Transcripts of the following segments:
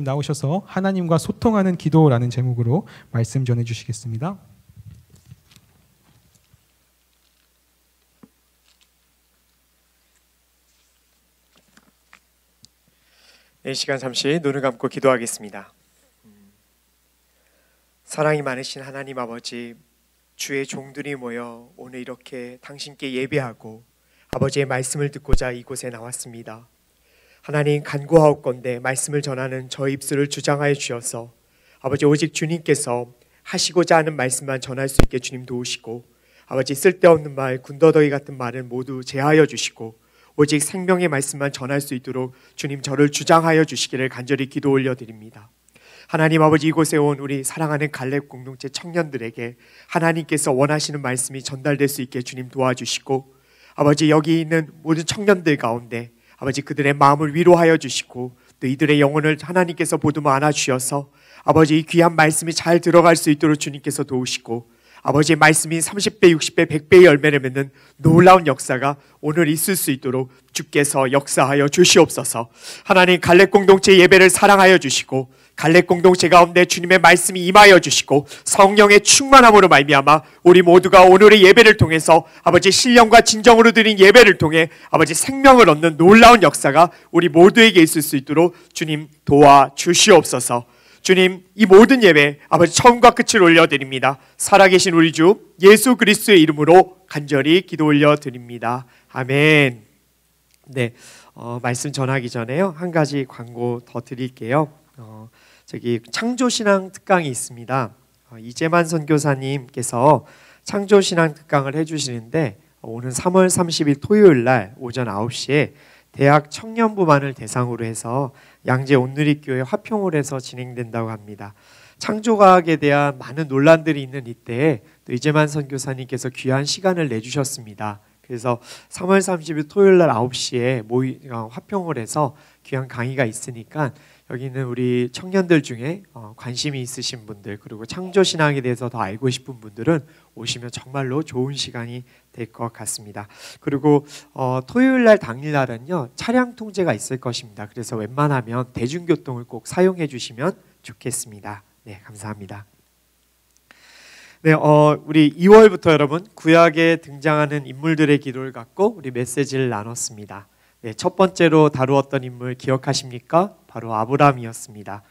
나오셔서 하나님과 소통하는 기도라는 제목으로 말씀 전해주시겠습니다. 이 시간 잠시 눈을 감고 기도하겠습니다. 사랑이 많으신 하나님 아버지, 주의 종들이 모여 오늘 이렇게 당신께 예배하고 아버지의 말씀을 듣고자 이곳에 나왔습니다. 하나님, 간구하옵건대 말씀을 전하는 저 입술을 주장하여 주셔서 아버지, 오직 주님께서 하시고자 하는 말씀만 전할 수 있게 주님 도우시고, 아버지, 쓸데없는 말, 군더더기 같은 말은 모두 제하여 주시고 오직 생명의 말씀만 전할 수 있도록 주님 저를 주장하여 주시기를 간절히 기도 올려드립니다. 하나님 아버지, 이곳에 온 우리 사랑하는 갈렙 공동체 청년들에게 하나님께서 원하시는 말씀이 전달될 수 있게 주님 도와주시고, 아버지, 여기 있는 모든 청년들 가운데 아버지 그들의 마음을 위로하여 주시고 또 이들의 영혼을 하나님께서 보듬어 안아주셔서 아버지 이 귀한 말씀이 잘 들어갈 수 있도록 주님께서 도우시고, 아버지의 말씀이 30배, 60배, 100배의 열매를 맺는 놀라운 역사가 오늘 있을 수 있도록 주께서 역사하여 주시옵소서. 하나님, 갈렙 공동체 예배를 사랑하여 주시고 갈렙 공동체 가운데 주님의 말씀이 임하여 주시고 성령의 충만함으로 말미암아 우리 모두가 오늘의 예배를 통해서 아버지 신령과 진정으로 드린 예배를 통해 아버지 생명을 얻는 놀라운 역사가 우리 모두에게 있을 수 있도록 주님 도와주시옵소서. 주님, 이 모든 예배 아버지 처음과 끝을 올려드립니다. 살아계신 우리 주 예수 그리스도의 이름으로 간절히 기도 올려드립니다. 아멘. 네, 말씀 전하기 전에요, 한 가지 광고 더 드릴게요. 저기 창조신앙 특강이 있습니다. 이재만 선교사님께서 창조신앙 특강을 해주시는데 오늘 3월 30일 토요일 날 오전 9시에 대학 청년부만을 대상으로 해서 양재 온누리교회 화평홀에서 진행된다고 합니다. 창조과학에 대한 많은 논란들이 있는 이때에 또 이재만 선교사님께서 귀한 시간을 내주셨습니다. 그래서 3월 30일 토요일 날 9시에 화평홀에서 귀한 강의가 있으니까 여기 있는 우리 청년들 중에 관심이 있으신 분들, 그리고 창조신앙에 대해서 더 알고 싶은 분들은 오시면 정말로 좋은 시간이 될 것 같습니다. 그리고 토요일날 당일날은요 차량 통제가 있을 것입니다. 그래서 웬만하면 대중교통을 꼭 사용해 주시면 좋겠습니다. 네, 감사합니다. 네, 우리 2월부터 여러분 구약에 등장하는 인물들의 기도를 갖고 우리 메시지를 나눴습니다. 네, 첫 번째로 다루었던 인물 기억하십니까? 바로 아브라함이었습니다.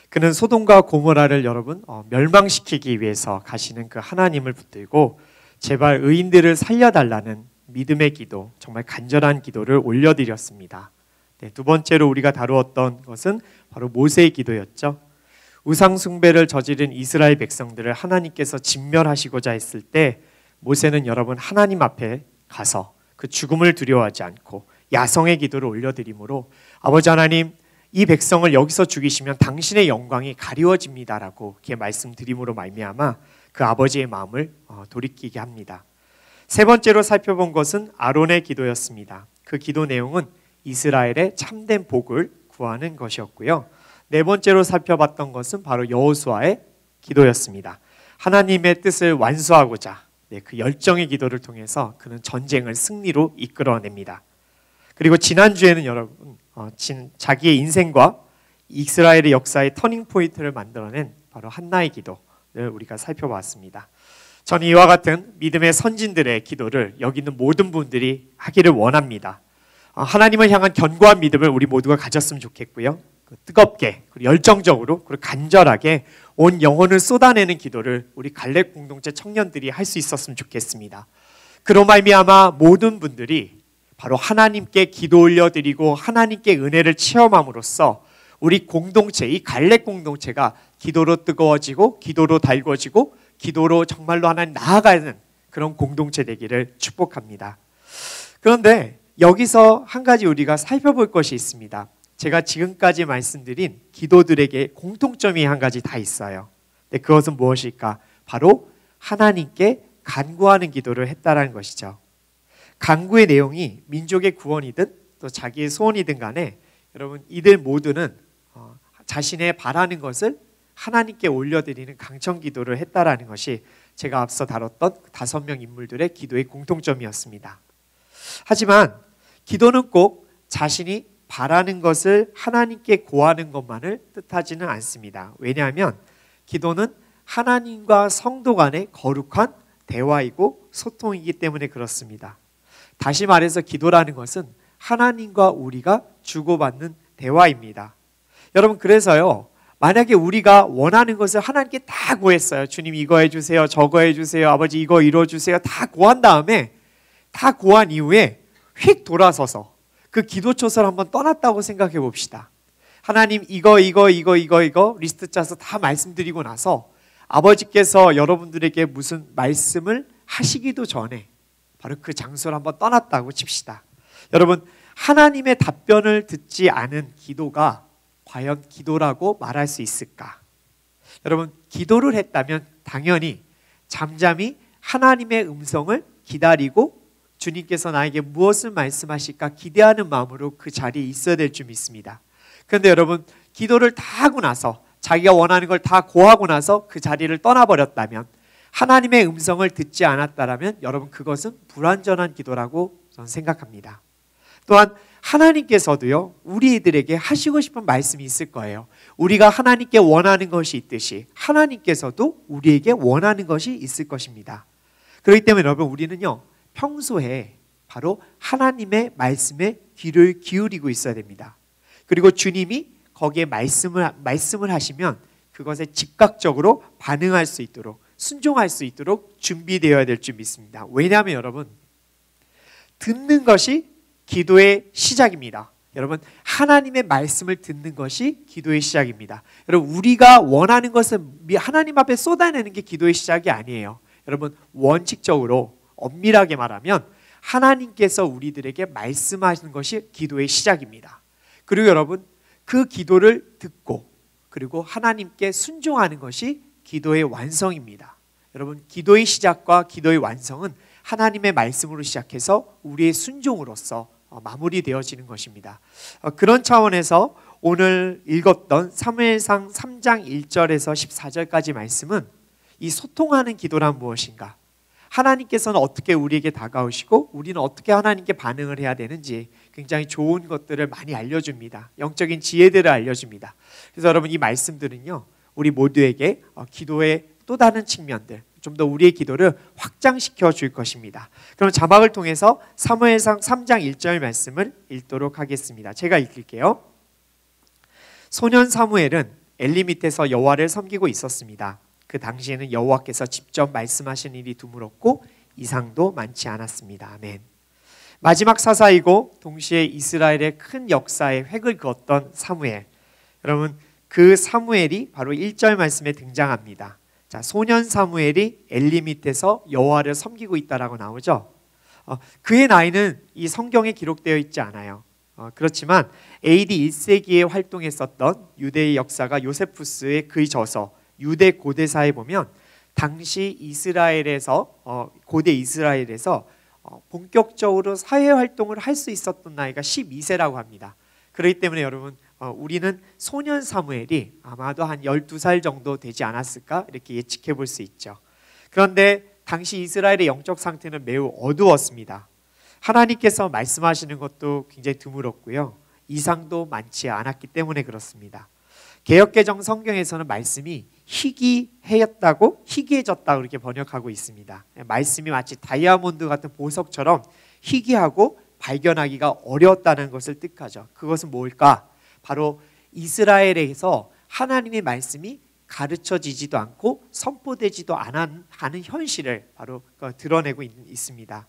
그는 소돔과 고모라를 여러분 멸망시키기 위해서 가시는 그 하나님을 붙들고 제발 의인들을 살려달라는 믿음의 기도, 정말 간절한 기도를 올려드렸습니다. 네, 두 번째로 우리가 다루었던 것은 바로 모세의 기도였죠. 우상 숭배를 저지른 이스라엘 백성들을 하나님께서 진멸하시고자 했을 때 모세는 여러분 하나님 앞에 가서 그 죽음을 두려워하지 않고 야성의 기도를 올려드리므로 아버지 하나님, 이 백성을 여기서 죽이시면 당신의 영광이 가리워집니다라고 이렇게 말씀드림으로 말미암아 그 아버지의 마음을 돌이키게 합니다. 세 번째로 살펴본 것은 아론의 기도였습니다. 그 기도 내용은 이스라엘의 참된 복을 구하는 것이었고요. 네 번째로 살펴봤던 것은 바로 여호수아의 기도였습니다. 하나님의 뜻을 완수하고자 그 열정의 기도를 통해서 그는 전쟁을 승리로 이끌어냅니다. 그리고 지난주에는 여러분 자기의 인생과 이스라엘의 역사의 터닝포인트를 만들어낸 바로 한나의 기도를 우리가 살펴봤습니다. 저는 이와 같은 믿음의 선진들의 기도를 여기 있는 모든 분들이 하기를 원합니다. 하나님을 향한 견고한 믿음을 우리 모두가 가졌으면 좋겠고요. 뜨겁게 그리고 열정적으로 그리고 간절하게 온 영혼을 쏟아내는 기도를 우리 갈렙 공동체 청년들이 할 수 있었으면 좋겠습니다. 그로 말미암아 모든 분들이 바로 하나님께 기도 올려드리고 하나님께 은혜를 체험함으로써 우리 공동체, 이 갈렙 공동체가 기도로 뜨거워지고 기도로 달궈지고 기도로 정말로 하나님 나아가는 그런 공동체 되기를 축복합니다. 그런데 여기서 한 가지 우리가 살펴볼 것이 있습니다. 제가 지금까지 말씀드린 기도들에게 공통점이 한 가지 다 있어요. 근데 그것은 무엇일까? 바로 하나님께 간구하는 기도를 했다라는 것이죠. 간구의 내용이 민족의 구원이든 또 자기의 소원이든 간에 여러분 이들 모두는 자신의 바라는 것을 하나님께 올려드리는 강청 기도를 했다라는 것이 제가 앞서 다뤘던 5명 인물들의 기도의 공통점이었습니다. 하지만 기도는 꼭 자신이 바라는 것을 하나님께 고하는 것만을 뜻하지는 않습니다. 왜냐하면 기도는 하나님과 성도 간의 거룩한 대화이고 소통이기 때문에 그렇습니다. 다시 말해서 기도라는 것은 하나님과 우리가 주고받는 대화입니다. 여러분, 그래서요, 만약에 우리가 원하는 것을 하나님께 다 구했어요. 주님 이거 해주세요, 저거 해주세요, 아버지 이거 이뤄주세요, 다 구한 다음에, 다 구한 이후에 휙 돌아서서 그 기도초소를 한번 떠났다고 생각해 봅시다. 하나님 이거 리스트 짜서 다 말씀드리고 나서 아버지께서 여러분들에게 무슨 말씀을 하시기도 전에 바로 그 장소를 한번 떠났다고 칩시다. 여러분, 하나님의 답변을 듣지 않은 기도가 과연 기도라고 말할 수 있을까? 여러분, 기도를 했다면 당연히 잠잠히 하나님의 음성을 기다리고 주님께서 나에게 무엇을 말씀하실까 기대하는 마음으로 그 자리에 있어야 될 줄 믿습니다. 그런데 여러분, 기도를 다 하고 나서 자기가 원하는 걸 다 고하고 나서 그 자리를 떠나버렸다면, 하나님의 음성을 듣지 않았다라면 여러분, 그것은 불완전한 기도라고 저는 생각합니다. 또한 하나님께서도요, 우리들에게 하시고 싶은 말씀이 있을 거예요. 우리가 하나님께 원하는 것이 있듯이 하나님께서도 우리에게 원하는 것이 있을 것입니다. 그렇기 때문에 여러분, 우리는요, 평소에 바로 하나님의 말씀에 귀를 기울이고 있어야 됩니다. 그리고 주님이 거기에 말씀을 하시면 그것에 즉각적으로 반응할 수 있도록, 순종할 수 있도록 준비되어야 될 줄 믿습니다. 왜냐하면 여러분, 듣는 것이 기도의 시작입니다. 여러분, 하나님의 말씀을 듣는 것이 기도의 시작입니다. 여러분, 우리가 원하는 것을 하나님 앞에 쏟아내는 게 기도의 시작이 아니에요. 여러분, 원칙적으로 엄밀하게 말하면 하나님께서 우리들에게 말씀하시는 것이 기도의 시작입니다. 그리고 여러분, 그 기도를 듣고 그리고 하나님께 순종하는 것이 기도의 완성입니다. 여러분, 기도의 시작과 기도의 완성은 하나님의 말씀으로 시작해서 우리의 순종으로서 마무리되어지는 것입니다. 그런 차원에서 오늘 읽었던 사무엘상 3장 1절에서 14절까지 말씀은 이 소통하는 기도란 무엇인가, 하나님께서는 어떻게 우리에게 다가오시고 우리는 어떻게 하나님께 반응을 해야 되는지 굉장히 좋은 것들을 많이 알려줍니다. 영적인 지혜들을 알려줍니다. 그래서 여러분, 이 말씀들은요, 우리 모두에게 기도의 또 다른 측면들, 좀 더 우리의 기도를 확장시켜 줄 것입니다. 그럼 자막을 통해서 사무엘상 3장 1절 말씀을 읽도록 하겠습니다. 제가 읽을게요. 소년 사무엘은 엘리 밑에서 여호와를 섬기고 있었습니다. 그 당시에는 여호와께서 직접 말씀하신 일이 드물었고 이상도 많지 않았습니다. 아멘. 마지막 사사이고 동시에 이스라엘의 큰 역사에 획을 그었던 사무엘. 여러분, 그 사무엘이 바로 1절 말씀에 등장합니다. 자, 소년 사무엘이 엘리 밑에서 여호와를 섬기고 있다라고 나오죠. 그의 나이는 이 성경에 기록되어 있지 않아요. 그렇지만 AD 1세기에 활동했었던 유대의 역사가 요세푸스의 그의 저서 유대 고대사에 보면 당시 이스라엘에서 고대 이스라엘에서 본격적으로 사회 활동을 할 수 있었던 나이가 12세라고 합니다. 그렇기 때문에 여러분, 우리는 소년 사무엘이 아마도 한 12살 정도 되지 않았을까 이렇게 예측해 볼 수 있죠. 그런데 당시 이스라엘의 영적 상태는 매우 어두웠습니다. 하나님께서 말씀하시는 것도 굉장히 드물었고요, 이상도 많지 않았기 때문에 그렇습니다. 개역개정 성경에서는 말씀이 희귀해졌다고 희귀해졌다 그렇게 번역하고 있습니다. 말씀이 마치 다이아몬드 같은 보석처럼 희귀하고 발견하기가 어려웠다는 것을 뜻하죠. 그것은 뭘까? 바로 이스라엘에서 하나님의 말씀이 가르쳐지지도 않고 선포되지도 않은 현실을 바로 드러내고 있습니다.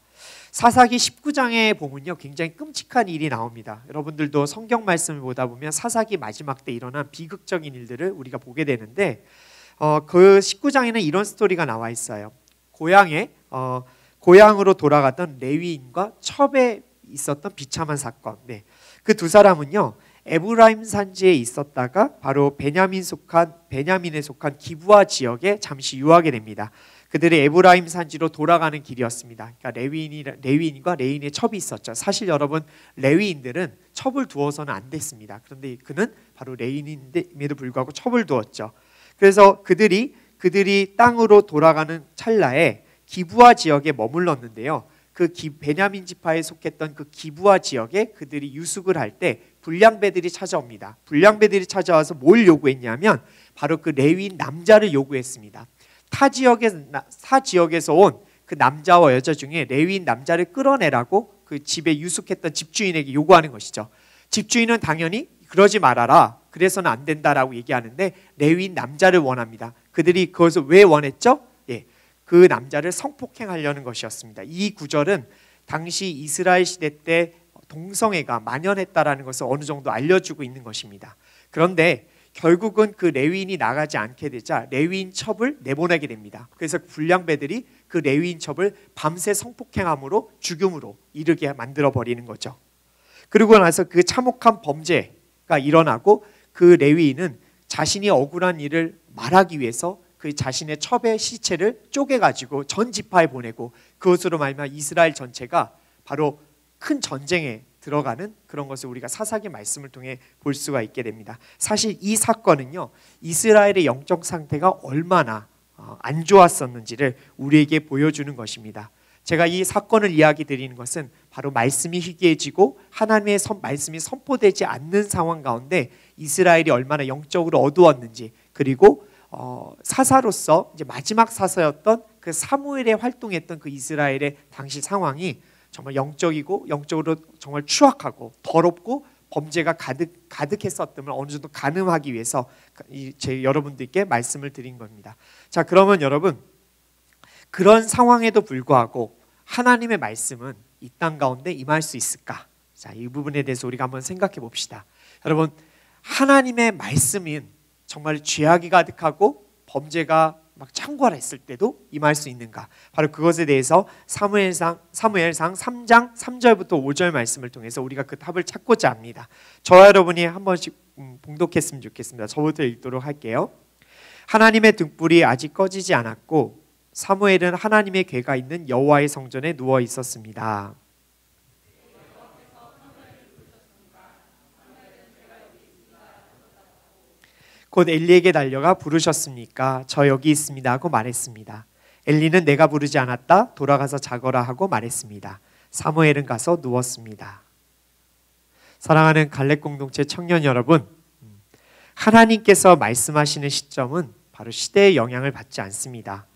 사사기 19장에 보면요, 굉장히 끔찍한 일이 나옵니다. 여러분들도 성경 말씀을 보다 보면 사사기 마지막 때 일어난 비극적인 일들을 우리가 보게 되는데, 그 19장에는 이런 스토리가 나와 있어요. 고향으로 돌아갔던 레위인과 첩에 있었던 비참한 사건. 네. 그 두 사람은요, 에브라임 산지에 있었다가 바로 베냐민에 속한 기브아 지역에 잠시 유하게 됩니다. 그들이 에브라임 산지로 돌아가는 길이었습니다. 그러니까 레위인과 레인의 첩이 있었죠. 사실 여러분, 레위인들은 첩을 두어서는 안 됐습니다. 그런데 그는 바로 레인임에도 불구하고 첩을 두었죠. 그래서 그들이 땅으로 돌아가는 찰나에 기브아 지역에 머물렀는데요. 그 베냐민 지파에 속했던 그 기브아 지역에 그들이 유숙을 할 때 불량배들이 찾아옵니다. 불량배들이 찾아와서 뭘 요구했냐면 바로 그 레위인 남자를 요구했습니다. 타 지역에서 온 그 남자와 여자 중에 레위인 남자를 끌어내라고 그 집에 유숙했던 집주인에게 요구하는 것이죠. 집주인은 당연히 그러지 말아라, 그래서는 안 된다라고 얘기하는데 레위인 남자를 원합니다. 그들이 그것을 왜 원했죠? 그 남자를 성폭행하려는 것이었습니다. 이 구절은 당시 이스라엘 시대 때 동성애가 만연했다라는 것을 어느 정도 알려주고 있는 것입니다. 그런데 결국은 그 레위인이 나가지 않게 되자 레위인 첩을 내보내게 됩니다. 그래서 불량배들이 그 레위인 첩을 밤새 성폭행함으로 죽음으로 이르게 만들어 버리는 거죠. 그리고 나서 그 참혹한 범죄가 일어나고 그 레위인은 자신이 억울한 일을 말하기 위해서 그 자신의 첩의 시체를 쪼개가지고 전 지파에 보내고 그것으로 말미암아 이스라엘 전체가 바로 큰 전쟁에 들어가는 그런 것을 우리가 사사기 말씀을 통해 볼 수가 있게 됩니다. 사실 이 사건은요, 이스라엘의 영적 상태가 얼마나 안 좋았었는지를 우리에게 보여주는 것입니다. 제가 이 사건을 이야기 드리는 것은 바로 말씀이 희귀해지고 하나님의 말씀이 선포되지 않는 상황 가운데 이스라엘이 얼마나 영적으로 어두웠는지, 그리고 사사로서 이제 마지막 사사였던 그 사무엘의 활동했던 그 이스라엘의 당시 상황이 정말 영적이고 영적으로 정말 추악하고 더럽고 범죄가 가득했었음을 어느 정도 가늠하기 위해서 여러분들께 말씀을 드린 겁니다. 자, 그러면 여러분, 그런 상황에도 불구하고 하나님의 말씀은 이 땅 가운데 임할 수 있을까? 자, 이 부분에 대해서 우리가 한번 생각해 봅시다. 여러분, 하나님의 말씀은 정말 죄악이 가득하고 범죄가 막 창궐했을 때도 임할 수 있는가? 바로 그것에 대해서 사무엘상 3장 3절부터 5절 말씀을 통해서 우리가 그 답을 찾고자 합니다. 저와 여러분이 한 번씩 봉독했으면 좋겠습니다. 저부터 읽도록 할게요. 하나님의 등불이 아직 꺼지지 않았고 사무엘은 하나님의 궤가 있는 여호와의 성전에 누워 있었습니다. 곧 엘리에게 달려가 부르셨습니까? 저 여기 있습니다 하고 말했습니다. 엘리는 내가 부르지 않았다, 돌아가서 자거라 하고 말했습니다. 사무엘은 가서 누웠습니다. 사랑하는 갈렙 공동체 청년 여러분, 하나님께서 말씀하시는 시점은 바로 시대의 영향을 받지 않습니다.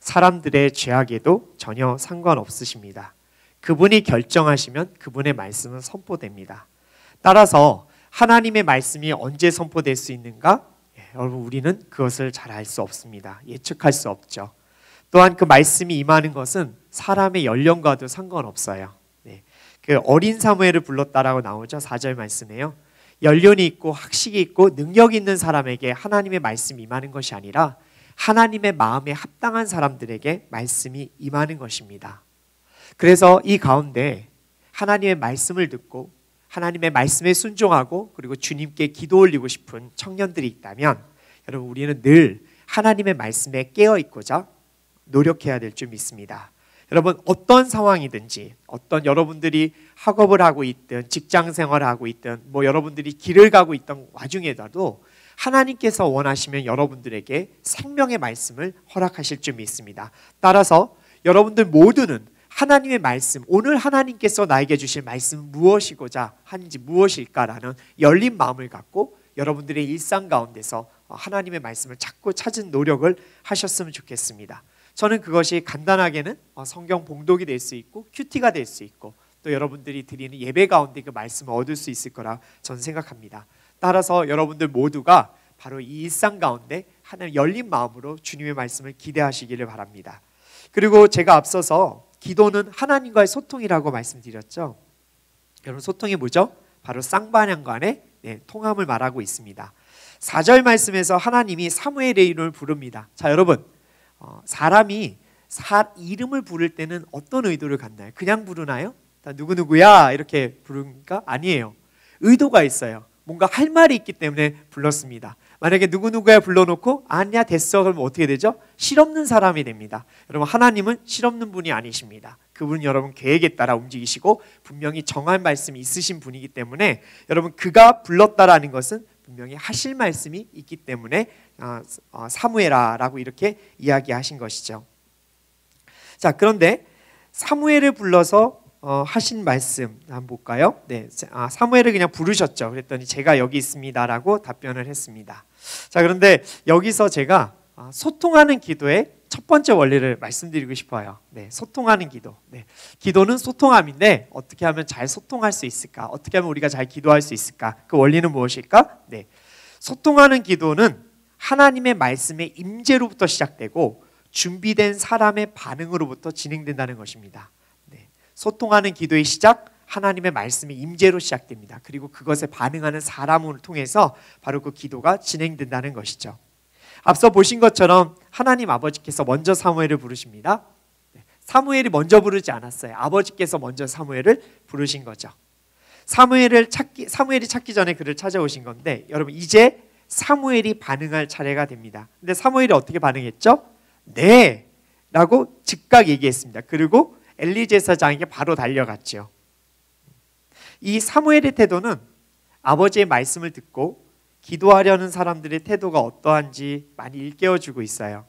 사람들의 죄악에도 전혀 상관없으십니다. 그분이 결정하시면 그분의 말씀은 선포됩니다. 따라서 하나님의 말씀이 언제 선포될 수 있는가? 여러분, 우리는 그것을 잘 알 수 없습니다. 예측할 수 없죠. 또한 그 말씀이 임하는 것은 사람의 연령과도 상관없어요. 그 어린 사무엘을 불렀다라고 나오죠. 4절 말씀에요. 연륜이 있고 학식이 있고 능력이 있는 사람에게 하나님의 말씀이 임하는 것이 아니라 하나님의 마음에 합당한 사람들에게 말씀이 임하는 것입니다. 그래서 이 가운데 하나님의 말씀을 듣고 하나님의 말씀에 순종하고 그리고 주님께 기도 올리고 싶은 청년들이 있다면 여러분, 우리는 늘 하나님의 말씀에 깨어있고자 노력해야 될 줄 믿습니다. 여러분, 어떤 상황이든지, 어떤 여러분들이 학업을 하고 있든 직장 생활을 하고 있든 여러분들이 길을 가고 있던 와중에라도 하나님께서 원하시면 여러분들에게 생명의 말씀을 허락하실 줄 믿습니다. 따라서 여러분들 모두는 하나님의 말씀, 오늘 하나님께서 나에게 주실 말씀은 무엇이고자 하는지 무엇일까라는 열린 마음을 갖고 여러분들의 일상 가운데서 하나님의 말씀을 찾고 찾은 노력을 하셨으면 좋겠습니다. 저는 그것이 간단하게는 성경 봉독이 될 수 있고 큐티가 될 수 있고 또 여러분들이 드리는 예배 가운데 그 말씀을 얻을 수 있을 거라 저는 생각합니다. 따라서 여러분들 모두가 바로 이 일상 가운데 하나님 열린 마음으로 주님의 말씀을 기대하시기를 바랍니다. 그리고 제가 앞서서 기도는 하나님과의 소통이라고 말씀드렸죠. 여러분, 소통이 뭐죠? 바로 쌍방향 간의 통함을 말하고 있습니다. 4절 말씀에서 하나님이 사무엘의 이름을 부릅니다. 자, 여러분, 사람이 이름을 부를 때는 어떤 의도를 갖나요? 그냥 부르나요? 누구누구야 이렇게 부르니까 아니에요. 의도가 있어요. 뭔가 할 말이 있기 때문에 불렀습니다. 만약에 누구누구야 불러놓고 아니야 됐어 그러면 어떻게 되죠? 실없는 사람이 됩니다. 여러분, 하나님은 실없는 분이 아니십니다. 그분은 여러분 계획에 따라 움직이시고 분명히 정한 말씀이 있으신 분이기 때문에 여러분, 그가 불렀다라는 것은 분명히 하실 말씀이 있기 때문에 사무엘아라고 이렇게 이야기하신 것이죠. 자, 그런데 사무엘을 불러서 하신 말씀 한번 볼까요? 네, 사무엘을 그냥 부르셨죠. 그랬더니 제가 여기 있습니다라고 답변을 했습니다. 자, 그런데 여기서 제가 소통하는 기도의 첫 번째 원리를 말씀드리고 싶어요. 네, 소통하는 기도. 네, 기도는 소통함인데 어떻게 하면 잘 소통할 수 있을까? 어떻게 하면 우리가 잘 기도할 수 있을까? 그 원리는 무엇일까? 네, 소통하는 기도는 하나님의 말씀의 임재로부터 시작되고 준비된 사람의 반응으로부터 진행된다는 것입니다. 네, 소통하는 기도의 시작, 하나님의 말씀의 임재로 시작됩니다. 그리고 그것에 반응하는 사람을 통해서 바로 그 기도가 진행된다는 것이죠. 앞서 보신 것처럼 하나님 아버지께서 먼저 사무엘을 부르십니다. 사무엘이 먼저 부르지 않았어요. 아버지께서 먼저 사무엘을 부르신 거죠. 사무엘이 찾기 전에 그를 찾아오신 건데, 여러분 이제 사무엘이 반응할 차례가 됩니다. 근데 사무엘이 어떻게 반응했죠? 네! 라고 즉각 얘기했습니다. 그리고 엘리 제사장에게 바로 달려갔죠. 이 사무엘의 태도는 아버지의 말씀을 듣고 기도하려는 사람들의 태도가 어떠한지 많이 일깨워주고 있어요.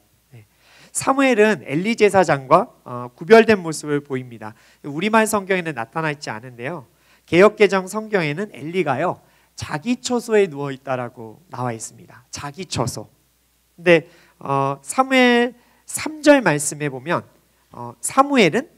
사무엘은 엘리 제사장과 구별된 모습을 보입니다. 우리말 성경에는 나타나 있지 않은데요, 개역개정 성경에는 엘리가요 자기 처소에 누워 있다라고 나와 있습니다. 자기 처소. 근데 사무엘 3절 말씀에 보면 사무엘은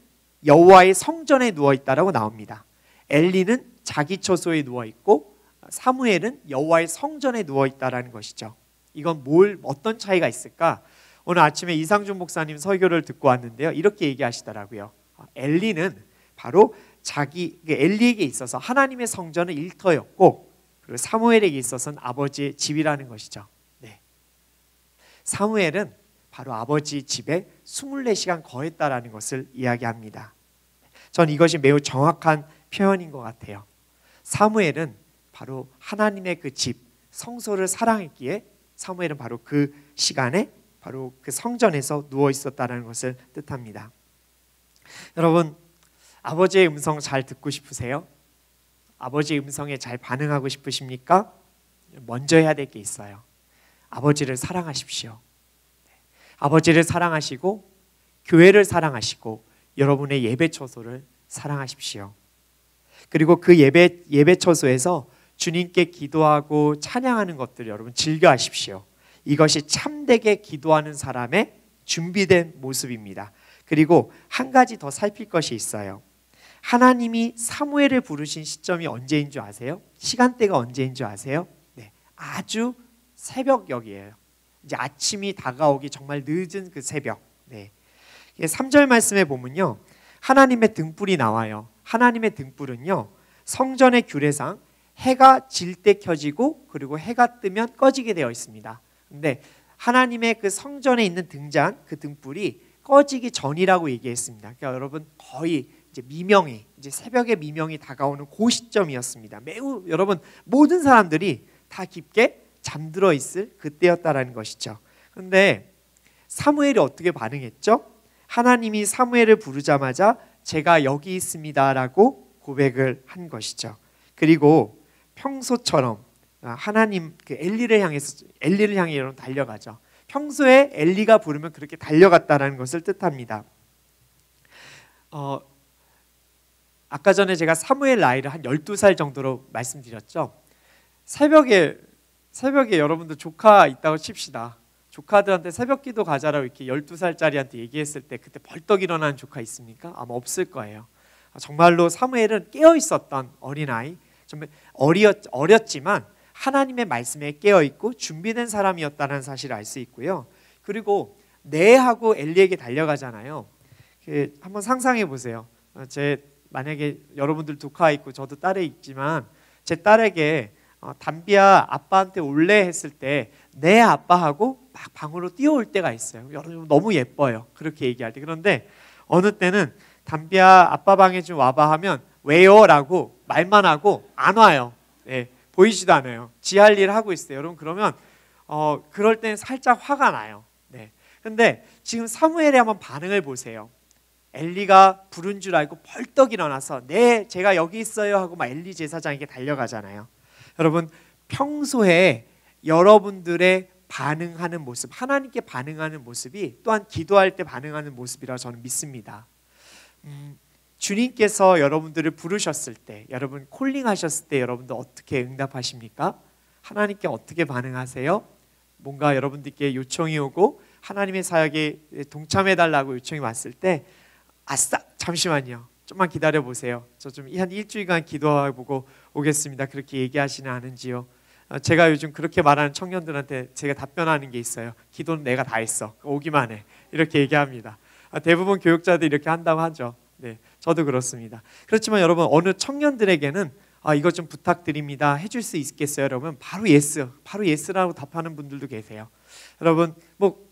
여호와의 성전에 누워 있다라고 나옵니다. 엘리는 자기 처소에 누워 있고 사무엘은 여호와의 성전에 누워 있다라는 것이죠. 이건 어떤 차이가 있을까? 오늘 아침에 이상준 목사님 설교를 듣고 왔는데요, 이렇게 얘기하시더라고요. 엘리는 바로 엘리에게 있어서 하나님의 성전은 일터였고, 그리고 사무엘에게 있어서는 아버지의 집이라는 것이죠. 네. 사무엘은 바로 아버지 집에 24시간 거했다라는 것을 이야기합니다. 전 이것이 매우 정확한 표현인 것 같아요. 사무엘은 바로 하나님의 그 집, 성소를 사랑했기에 사무엘은 바로 그 시간에 바로 그 성전에서 누워 있었다는 것을 뜻합니다. 여러분, 아버지의 음성 잘 듣고 싶으세요? 아버지의 음성에 잘 반응하고 싶으십니까? 먼저 해야 될 게 있어요. 아버지를 사랑하십시오. 아버지를 사랑하시고 교회를 사랑하시고 여러분의 예배 처소를 사랑하십시오. 그리고 그 예배 처소에서 주님께 기도하고 찬양하는 것들을 여러분 즐겨하십시오. 이것이 참되게 기도하는 사람의 준비된 모습입니다. 그리고 한 가지 더 살필 것이 있어요. 하나님이 사무엘을 부르신 시점이 언제인 줄 아세요? 시간대가 언제인 줄 아세요? 네, 아주 새벽녘이에요. 이제 아침이 다가오기 정말 늦은 그 새벽. 네. 3절 말씀에 보면요, 하나님의 등불이 나와요. 하나님의 등불은요, 성전의 규례상 해가 질 때 켜지고 그리고 해가 뜨면 꺼지게 되어 있습니다. 근데 하나님의 그 성전에 있는 등잔, 그 등불이 꺼지기 전이라고 얘기했습니다. 그러니까 여러분 거의 이제 새벽의 미명이 다가오는 그 시점이었습니다. 매우 여러분 모든 사람들이 다 깊게 잠들어 있을 그때였다라는 것이죠. 그런데 사무엘이 어떻게 반응했죠? 하나님이 사무엘을 부르자마자 제가 여기 있습니다라고 고백을 한 것이죠. 그리고 평소처럼 하나님 그 엘리를 향해 여러분 달려가죠. 평소에 엘리가 부르면 그렇게 달려갔다라는 것을 뜻합니다. 아까 전에 제가 사무엘 나이를 한 12살 정도로 말씀드렸죠. 새벽에 여러분들 조카 있다고 칩시다. 조카들한테 새벽 기도 가자라고 이렇게 12살짜리한테 얘기했을 때 그때 벌떡 일어나는 조카 있습니까? 아마 없을 거예요. 정말로 사무엘은 깨어 있었던 어린아이, 좀 어렸지만 하나님의 말씀에 깨어 있고 준비된 사람이었다는 사실을 알 수 있고요. 그리고 네 하고 엘리에게 달려가잖아요. 한번 상상해 보세요. 만약에 여러분들 조카 있고 저도 딸이 있지만 제 딸에게 담비야 아빠한테 올래 했을 때 네 아빠하고 막 방으로 뛰어올 때가 있어요. 여러분 너무 예뻐요. 그렇게 얘기할 때. 그런데 어느 때는 담비야 아빠 방에 좀 와봐 하면 왜요? 라고 말만 하고 안 와요. 네, 보이지도 않아요. 지 할 일 하고 있어요. 여러분 그러면 그럴 때는 살짝 화가 나요. 네. 근데 지금 사무엘의 한번 반응을 보세요. 엘리가 부른 줄 알고 벌떡 일어나서 네 제가 여기 있어요 하고 막 엘리 제사장에게 달려가잖아요. 여러분 평소에 여러분들의 반응하는 모습, 하나님께 반응하는 모습이 또한 기도할 때 반응하는 모습이라고 저는 믿습니다. 주님께서 여러분들을 부르셨을 때, 여러분 콜링하셨을 때 여러분들 어떻게 응답하십니까? 하나님께 어떻게 반응하세요? 뭔가 여러분들께 요청이 오고 하나님의 사역에 동참해달라고 요청이 왔을 때 아싸 잠시만요, 좀만 기다려 보세요, 저 좀 한 일주일간 기도해보고 오겠습니다, 그렇게 얘기하시는 않은지요? 제가 요즘 그렇게 말하는 청년들한테 제가 답변하는 게 있어요. 기도는 내가 다 했어, 오기만 해, 이렇게 얘기합니다. 대부분 교육자들이 이렇게 한다고 하죠. 네, 저도 그렇습니다. 그렇지만 여러분, 어느 청년들에게는 이거 좀 부탁드립니다 해줄 수 있겠어요? 여러분, 바로 예스라고 답하는 분들도 계세요. 여러분,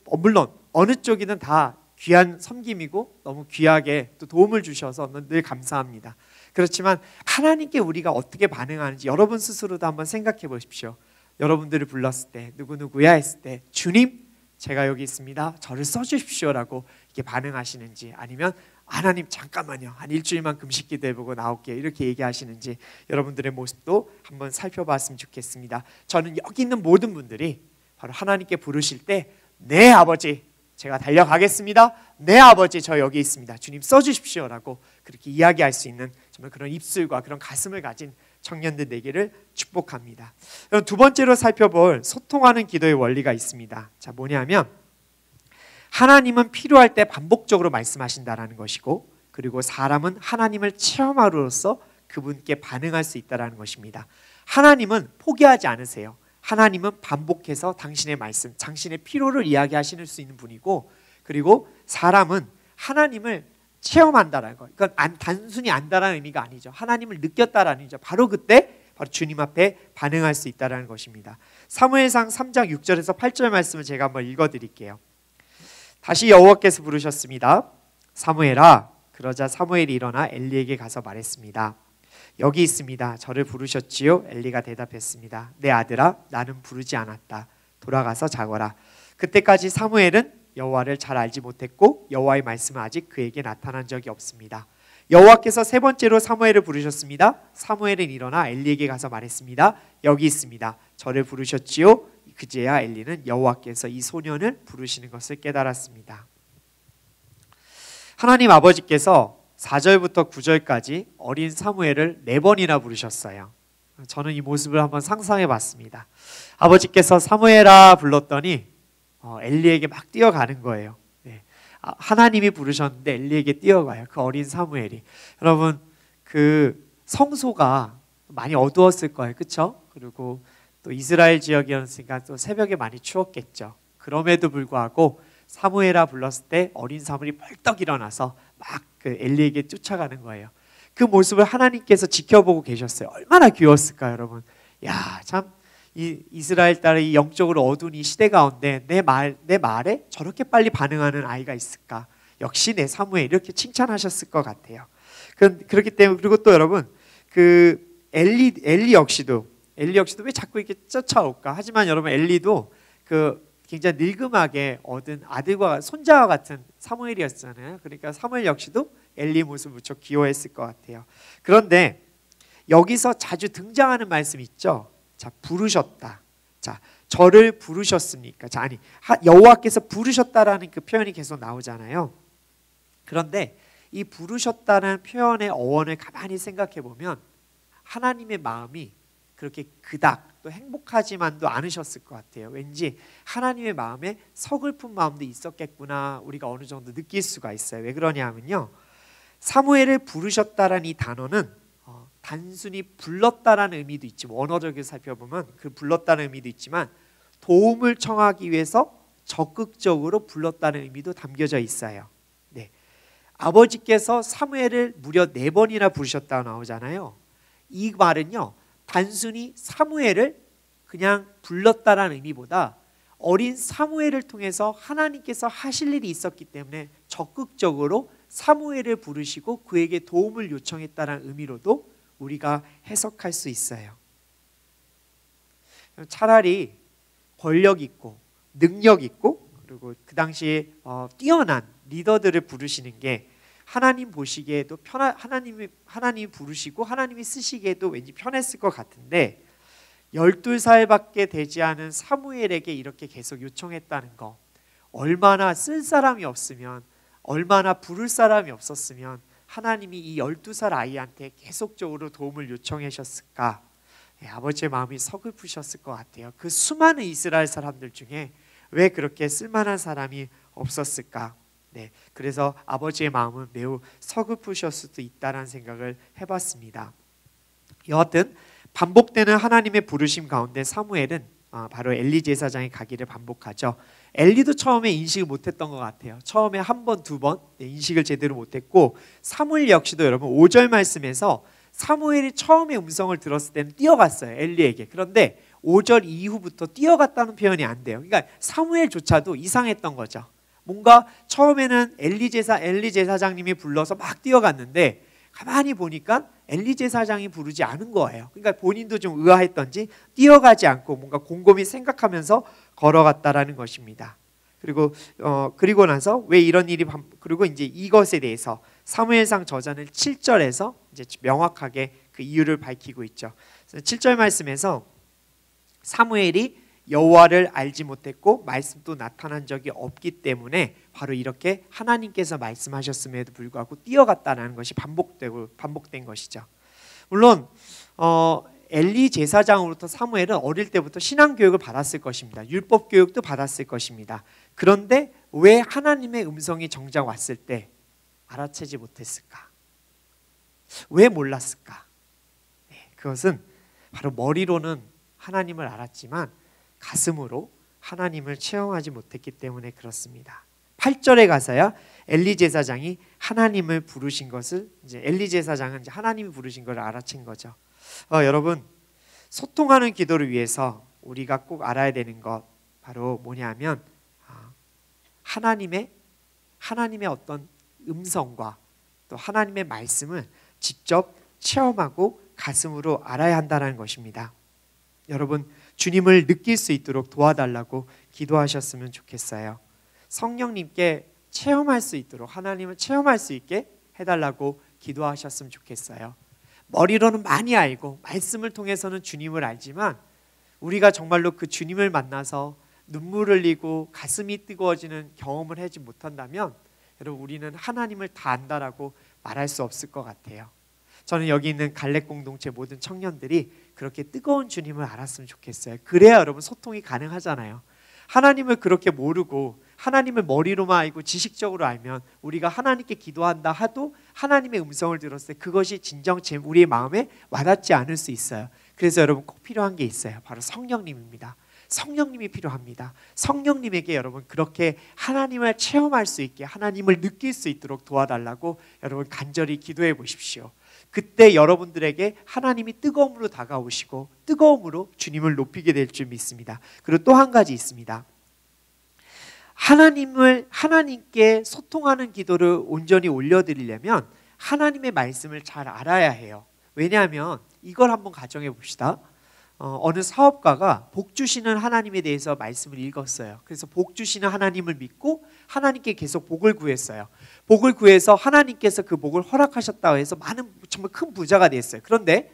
물론 어느 쪽이든 다 귀한 섬김이고 너무 귀하게 또 도움을 주셔서 늘 감사합니다. 그렇지만 하나님께 우리가 어떻게 반응하는지 여러분 스스로도 한번 생각해 보십시오. 여러분들을 불렀을 때 누구누구야 했을 때 주님 제가 여기 있습니다, 저를 써주십시오라고 이렇게 반응하시는지, 아니면 하나님 잠깐만요, 한 일주일만 금식 기도해보고 나올게요, 이렇게 얘기하시는지 여러분들의 모습도 한번 살펴봤으면 좋겠습니다. 저는 여기 있는 모든 분들이 바로 하나님께 부르실 때 네 아버지 제가 달려가겠습니다, 네 아버지 저 여기 있습니다, 주님 써주십시오라고 그렇게 이야기할 수 있는 정말 그런 입술과 그런 가슴을 가진 청년들 되기를 축복합니다. 두 번째로 살펴볼 소통하는 기도의 원리가 있습니다. 자, 뭐냐면 하나님은 필요할 때 반복적으로 말씀하신다라는 것이고, 그리고 사람은 하나님을 체험함으로써 그분께 반응할 수 있다라는 것입니다. 하나님은 포기하지 않으세요. 하나님은 반복해서 당신의 말씀, 당신의 필요를 이야기하실 수 있는 분이고, 그리고 사람은 하나님을 체험한다라는 거. 이건 단순히 안다라는 의미가 아니죠. 하나님을 느꼈다라는 의미죠. 바로 그때 바로 주님 앞에 반응할 수 있다라는 것입니다. 사무엘상 3장 6절에서 8절 말씀을 제가 한번 읽어드릴게요. 다시 여호와께서 부르셨습니다. 사무엘아. 그러자 사무엘이 일어나 엘리에게 가서 말했습니다. 여기 있습니다. 저를 부르셨지요? 엘리가 대답했습니다. 내 아들아, 나는 부르지 않았다. 돌아가서 자거라. 그때까지 사무엘은 여호와를 잘 알지 못했고 여호와의 말씀은 아직 그에게 나타난 적이 없습니다. 여호와께서 세 번째로 사무엘을 부르셨습니다. 사무엘은 일어나 엘리에게 가서 말했습니다. 여기 있습니다. 저를 부르셨지요? 그제야 엘리는 여호와께서 이 소년을 부르시는 것을 깨달았습니다. 하나님 아버지께서 4절부터 9절까지 어린 사무엘을 4번이나 부르셨어요. 저는 이 모습을 한번 상상해 봤습니다. 아버지께서 사무엘아 불렀더니 엘리에게 막 뛰어가는 거예요. 네. 하나님이 부르셨는데 엘리에게 뛰어가요. 그 어린 사무엘이. 여러분, 그 성소가 많이 어두웠을 거예요. 그렇죠? 그리고 또 이스라엘 지역이었으니까 또 새벽에 많이 추웠겠죠. 그럼에도 불구하고 사무엘아 불렀을 때 어린 사무엘이 벌떡 일어나서 막 그 엘리에게 쫓아가는 거예요. 그 모습을 하나님께서 지켜보고 계셨어요. 얼마나 귀여웠을까요, 여러분? 야, 참 이 이스라엘 딸의 이 영적으로 어두운 이 시대 가운데 내 말에 저렇게 빨리 반응하는 아이가 있을까? 역시 내 사무엘, 이렇게 칭찬하셨을 것 같아요. 그렇기 때문에, 그리고 또 여러분, 그 엘리 역시도 왜 자꾸 이렇게 쫓아올까? 하지만 여러분, 엘리도 그 굉장히 늙음하게 얻은 아들과 손자와 같은 사무엘이었잖아요. 그러니까 사무엘 역시도 엘리 모습을 무척 귀여워했을 것 같아요. 그런데 여기서 자주 등장하는 말씀이 있죠. 자, 부르셨다. 자, 저를 부르셨습니까? 자, 아니, 여호와께서 부르셨다라는 그 표현이 계속 나오잖아요. 그런데 이 부르셨다는 표현의 어원을 가만히 생각해 보면 하나님의 마음이 그렇게 그닥 또 행복하지만도 않으셨을 것 같아요. 왠지 하나님의 마음에 서글픈 마음도 있었겠구나, 우리가 어느 정도 느낄 수가 있어요. 왜 그러냐면요, 사무엘을 부르셨다라는 이 단어는 단순히 불렀다라는 의미도 있지만, 원어적으로 살펴보면 그 불렀다는 의미도 있지만 도움을 청하기 위해서 적극적으로 불렀다는 의미도 담겨져 있어요. 네. 아버지께서 사무엘을 무려 4번이나 부르셨다고 나오잖아요. 이 말은요, 단순히 사무엘을 그냥 불렀다라는 의미보다 어린 사무엘을 통해서 하나님께서 하실 일이 있었기 때문에 적극적으로 사무엘을 부르시고 그에게 도움을 요청했다는 의미로도 우리가 해석할 수 있어요. 차라리 권력 있고 능력 있고 그리고 그 당시에 뛰어난 리더들을 부르시는 게 하나님 보시기에도 하나님이 부르시고 하나님이 쓰시기에도 왠지 편했을 것 같은데, 12살밖에 되지 않은 사무엘에게 이렇게 계속 요청했다는 거, 얼마나 쓸 사람이 없으면, 얼마나 부를 사람이 없었으면 하나님이 이 12살 아이한테 계속적으로 도움을 요청하셨을까? 아버지의 마음이 서글프셨을 것 같아요. 그 수많은 이스라엘 사람들 중에 왜 그렇게 쓸만한 사람이 없었을까? 그래서 아버지의 마음은 매우 서글프셨을 수도 있다는 생각을 해봤습니다. 여하튼 반복되는 하나님의 부르심 가운데 사무엘은 바로 엘리 제사장의 가기를 반복하죠. 엘리도 처음에 인식을 못했던 것 같아요. 처음에 한 번, 두 번 인식을 제대로 못했고, 사무엘 역시도 여러분 5절 말씀에서 사무엘이 처음에 음성을 들었을 때는 뛰어갔어요, 엘리에게. 그런데 5절 이후부터 뛰어갔다는 표현이 안 돼요. 그러니까 사무엘조차도 이상했던 거죠. 뭔가 처음에는 엘리 제사장님이 불러서 막 뛰어갔는데 가만히 보니까 엘리 제사장이 부르지 않은 거예요. 그러니까 본인도 좀 의아했던지 뛰어가지 않고 뭔가 곰곰이 생각하면서 걸어갔다라는 것입니다. 그리고 나서 왜 이런 일이 그리고 이제 이것에 대해서 사무엘상 저자는 7절에서 이제 명확하게 그 이유를 밝히고 있죠. 7절 말씀에서 사무엘이 여호와를 알지 못했고 말씀도 나타난 적이 없기 때문에 바로 이렇게 하나님께서 말씀하셨음에도 불구하고 뛰어갔다는 것이 반복된 것이죠. 물론 엘리 제사장으로부터 사무엘은 어릴 때부터 신앙 교육을 받았을 것입니다. 율법 교육도 받았을 것입니다. 그런데 왜 하나님의 음성이 정작 왔을 때 알아채지 못했을까? 왜 몰랐을까? 그것은 바로 머리로는 하나님을 알았지만 가슴으로 하나님을 체험하지 못했기 때문에 그렇습니다. 8절에 가서야 엘리 제사장이 하나님을 부르신 것을 엘리 제사장은 이제 하나님이 부르신 것을 알아챈 거죠. 여러분, 소통하는 기도를 위해서 우리가 꼭 알아야 되는 것 바로 뭐냐면 하나님의 어떤 음성과 또 하나님의 말씀을 직접 체험하고 가슴으로 알아야 한다는 것입니다. 여러분, 주님을 느낄 수 있도록 도와달라고 기도하셨으면 좋겠어요. 성령님께 체험할 수 있도록 하나님을 체험할 수 있게 해달라고 기도하셨으면 좋겠어요. 머리로는 많이 알고 말씀을 통해서는 주님을 알지만 우리가 정말로 그 주님을 만나서 눈물 흘리고 가슴이 뜨거워지는 경험을 하지 못한다면 여러분, 우리는 하나님을 다 안다라고 말할 수 없을 것 같아요. 저는 여기 있는 갈렙 공동체 모든 청년들이 그렇게 뜨거운 주님을 알았으면 좋겠어요. 그래야 여러분 소통이 가능하잖아요. 하나님을 그렇게 모르고 하나님을 머리로만 알고 지식적으로 알면 우리가 하나님께 기도한다 하도 하나님의 음성을 들었을 때 그것이 진정 우리의 마음에 와닿지 않을 수 있어요. 그래서 여러분 꼭 필요한 게 있어요. 바로 성령님입니다. 성령님이 필요합니다. 성령님에게 여러분 그렇게 하나님을 체험할 수 있게 하나님을 느낄 수 있도록 도와달라고 여러분 간절히 기도해 보십시오. 그때 여러분들에게 하나님이 뜨거움으로 다가오시고 뜨거움으로 주님을 높이게 될 줄 믿습니다. 그리고 또 한 가지 있습니다. 하나님께 소통하는 기도를 온전히 올려드리려면 하나님의 말씀을 잘 알아야 해요. 왜냐하면 이걸 한번 가정해 봅시다. 어느 사업가가 복 주시는 하나님에 대해서 말씀을 읽었어요. 그래서 복 주시는 하나님을 믿고 하나님께 계속 복을 구했어요. 복을 구해서 하나님께서 그 복을 허락하셨다고 해서 정말 큰 부자가 됐어요. 그런데